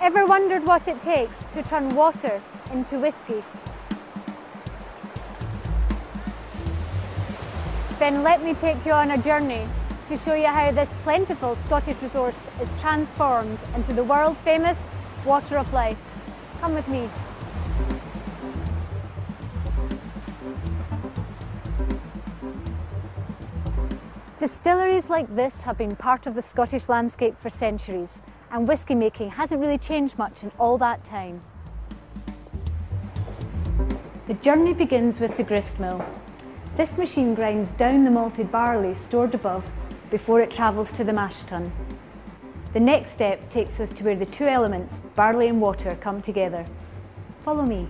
Ever wondered what it takes to turn water into whiskey? Then let me take you on a journey to show you how this plentiful Scottish resource is transformed into the world-famous water of life. Come with me. Distilleries like this have been part of the Scottish landscape for centuries, and whisky making hasn't really changed much in all that time. The journey begins with the grist mill. This machine grinds down the malted barley stored above before it travels to the mash tun. The next step takes us to where the two elements, barley and water, come together. Follow me.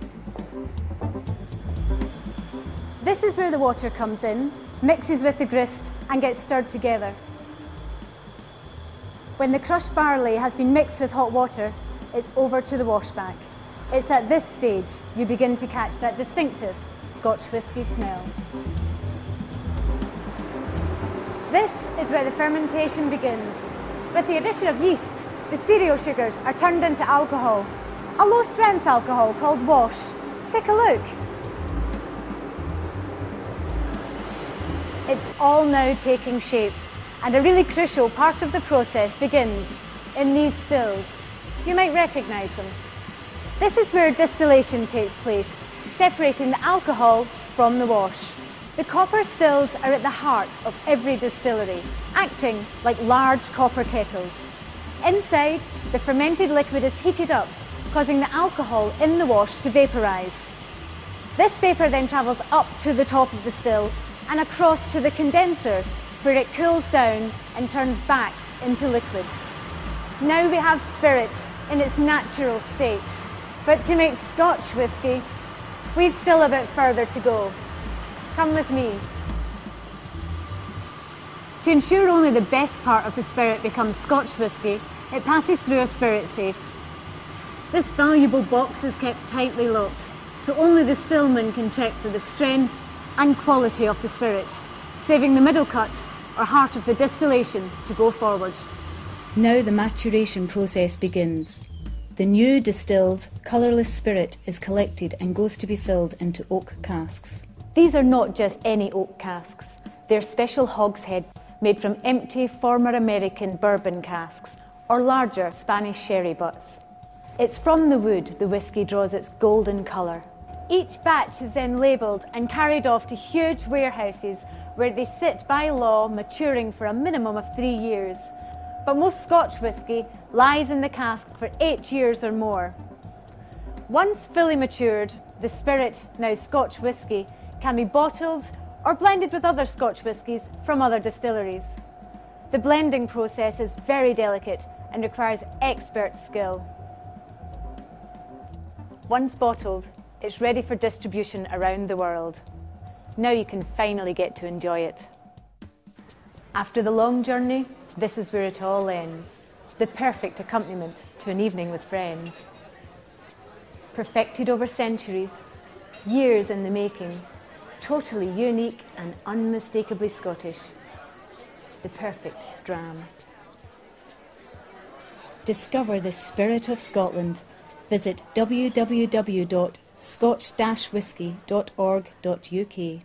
This is where the water comes in, mixes with the grist and gets stirred together. When the crushed barley has been mixed with hot water, it's over to the washback. It's at this stage you begin to catch that distinctive Scotch whisky smell. This is where the fermentation begins. With the addition of yeast, the cereal sugars are turned into alcohol, a low-strength alcohol called wash. Take a look. It's all now taking shape, and a really crucial part of the process begins in these stills. You might recognise them. This is where distillation takes place, separating the alcohol from the wash. The copper stills are at the heart of every distillery, acting like large copper kettles. Inside, the fermented liquid is heated up, causing the alcohol in the wash to vaporise. This vapour then travels up to the top of the still and across to the condenser, where it cools down and turns back into liquid. Now we have spirit in its natural state. But to make Scotch whisky, we've still a bit further to go. Come with me. To ensure only the best part of the spirit becomes Scotch whisky, it passes through a spirit safe. This valuable box is kept tightly locked, so only the stillman can check for the strength and quality of the spirit, saving the middle cut or heart of the distillation to go forward. Now the maturation process begins. The new distilled, colourless spirit is collected and goes to be filled into oak casks. These are not just any oak casks. They're special hogsheads made from empty former American bourbon casks or larger Spanish sherry butts. It's from the wood the whisky draws its golden colour. Each batch is then labelled and carried off to huge warehouses where they sit by law, maturing for a minimum of 3 years. But most Scotch whisky lies in the cask for 8 years or more. Once fully matured, the spirit, now Scotch whisky, can be bottled or blended with other Scotch whiskies from other distilleries. The blending process is very delicate and requires expert skill. Once bottled, it's ready for distribution around the world. Now you can finally get to enjoy it. After the long journey, this is where it all ends. The perfect accompaniment to an evening with friends. Perfected over centuries, years in the making, totally unique and unmistakably Scottish. The perfect dram. Discover the spirit of Scotland. Visit www.scotch-whisky.org.uk.